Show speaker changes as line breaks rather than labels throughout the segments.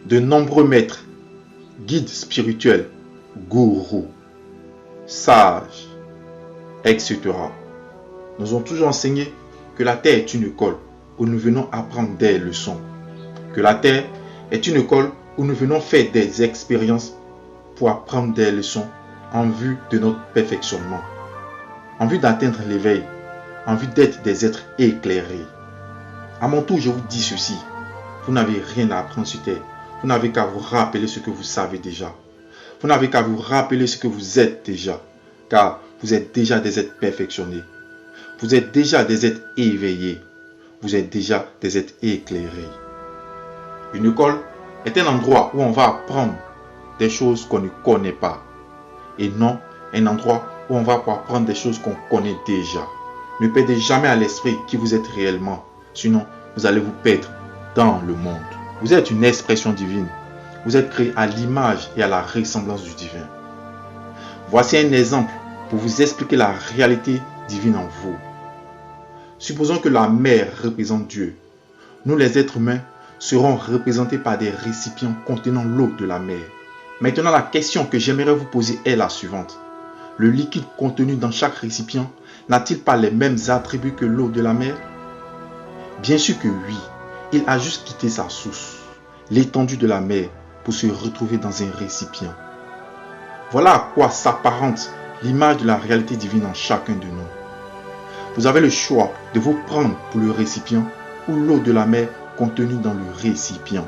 De nombreux maîtres, guides spirituels, gourous, sages, etc. nous ont toujours enseigné que la Terre est une école où nous venons apprendre des leçons. Que la Terre est une école où nous venons faire des expériences pour apprendre des leçons en vue de notre perfectionnement, en vue d'atteindre l'éveil, en vue d'être des êtres éclairés. À mon tour, je vous dis ceci, vous n'avez rien à apprendre sur Terre. Vous n'avez qu'à vous rappeler ce que vous savez déjà. Vous n'avez qu'à vous rappeler ce que vous êtes déjà, car vous êtes déjà des êtres perfectionnés. Vous êtes déjà des êtres éveillés. Vous êtes déjà des êtres éclairés. Une école est un endroit où on va apprendre des choses qu'on ne connaît pas. Et non un endroit où on va pouvoir apprendre des choses qu'on connaît déjà. Ne perdez jamais à l'esprit qui vous êtes réellement. Sinon, vous allez vous perdre dans le monde. Vous êtes une expression divine. Vous êtes créé à l'image et à la ressemblance du divin. Voici un exemple pour vous expliquer la réalité divine en vous. Supposons que la mer représente Dieu. Nous les êtres humains seront représentés par des récipients contenant l'eau de la mer. Maintenant, la question que j'aimerais vous poser est la suivante. Le liquide contenu dans chaque récipient n'a-t-il pas les mêmes attributs que l'eau de la mer? Bien sûr que oui. Il a juste quitté sa source, l'étendue de la mer, pour se retrouver dans un récipient. Voilà à quoi s'apparente l'image de la réalité divine en chacun de nous. Vous avez le choix de vous prendre pour le récipient ou l'eau de la mer contenue dans le récipient.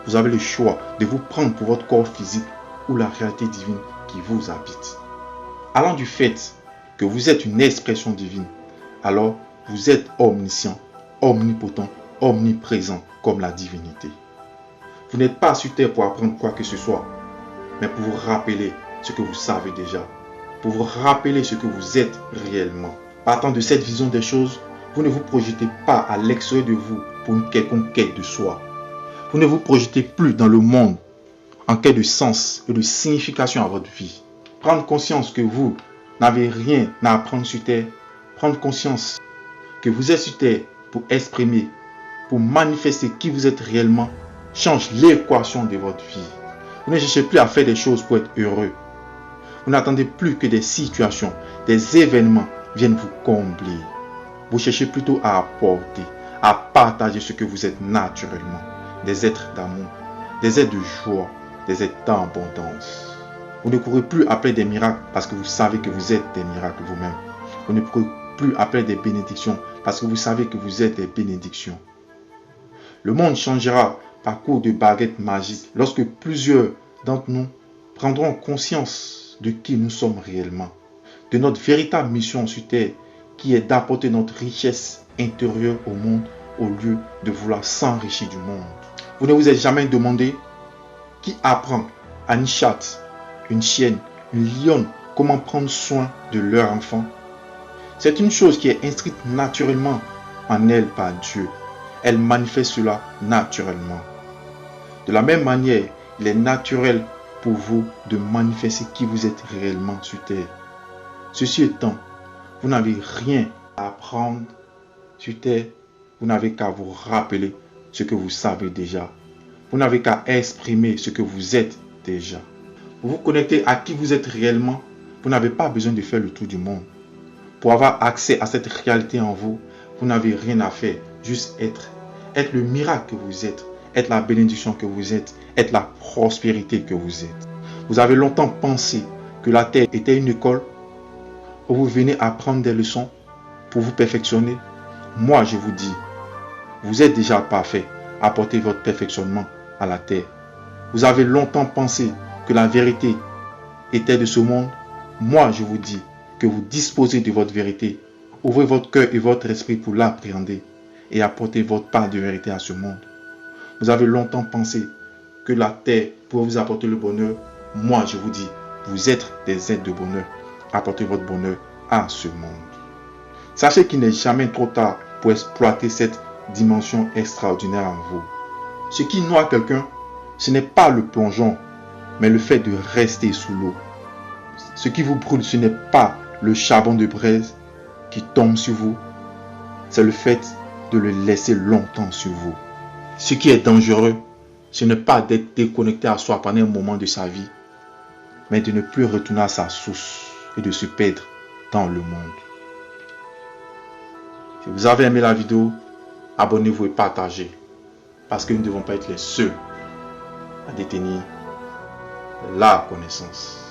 Vous avez le choix de vous prendre pour votre corps physique ou la réalité divine qui vous habite. Allant du fait que vous êtes une expression divine, alors vous êtes omniscient, omnipotent, omniprésent comme la divinité. Vous n'êtes pas sur terre pour apprendre quoi que ce soit, mais pour vous rappeler ce que vous savez déjà, pour vous rappeler ce que vous êtes réellement. Partant de cette vision des choses, vous ne vous projetez pas à l'extérieur de vous pour une quelconque quête de soi. Vous ne vous projetez plus dans le monde en quête de sens et de signification à votre vie. Prendre conscience que vous n'avez rien à apprendre sur terre, prendre conscience que vous êtes sur terre pour exprimer, pour manifester qui vous êtes réellement, change l'équation de votre vie. Vous ne cherchez plus à faire des choses pour être heureux. Vous n'attendez plus que des situations, des événements viennent vous combler. Vous cherchez plutôt à apporter, à partager ce que vous êtes naturellement. Des êtres d'amour, des êtres de joie, des êtres d'abondance. Vous ne courez plus après des miracles parce que vous savez que vous êtes des miracles vous-même. Vous ne courez plus après des bénédictions parce que vous savez que vous êtes des bénédictions. Le monde changera par coup de baguette magique lorsque plusieurs d'entre nous prendront conscience de qui nous sommes réellement, de notre véritable mission sur terre qui est d'apporter notre richesse intérieure au monde au lieu de vouloir s'enrichir du monde. Vous ne vous êtes jamais demandé qui apprend à une chatte, une chienne, une lionne comment prendre soin de leur enfant. C'est une chose qui est inscrite naturellement en elle par Dieu. Elle manifeste cela naturellement. De la même manière, il est naturel pour vous de manifester qui vous êtes réellement sur terre. Ceci étant, vous n'avez rien à apprendre sur terre. Vous n'avez qu'à vous rappeler ce que vous savez déjà. Vous n'avez qu'à exprimer ce que vous êtes déjà. Pour vous connecter à qui vous êtes réellement, vous n'avez pas besoin de faire le tour du monde. Pour avoir accès à cette réalité en vous, vous n'avez rien à faire, juste être. Être le miracle que vous êtes, être la bénédiction que vous êtes, être la prospérité que vous êtes. Vous avez longtemps pensé que la terre était une école où vous venez apprendre des leçons pour vous perfectionner. Moi, je vous dis, vous êtes déjà parfait. Apportez votre perfectionnement à la terre. Vous avez longtemps pensé que la vérité était de ce monde. Moi, je vous dis que vous disposez de votre vérité. Ouvrez votre cœur et votre esprit pour l'appréhender et apporter votre part de vérité à ce monde. Vous avez longtemps pensé que la terre pouvait vous apporter le bonheur. Moi, je vous dis, vous êtes des êtres de bonheur. Apportez votre bonheur à ce monde. Sachez qu'il n'est jamais trop tard pour exploiter cette dimension extraordinaire en vous. Ce qui noie quelqu'un, ce n'est pas le plongeon, mais le fait de rester sous l'eau. Ce qui vous brûle, ce n'est pas le charbon de braise qui tombe sur vous, c'est le fait de le laisser longtemps sur vous. Ce qui est dangereux, Ce n'est pas d'être déconnecté à soi pendant un moment de sa vie, mais de ne plus retourner à sa source et de se perdre dans le monde. Si vous avez aimé la vidéo, abonnez-vous et partagez, parce que nous ne devons pas être les seuls à détenir la connaissance.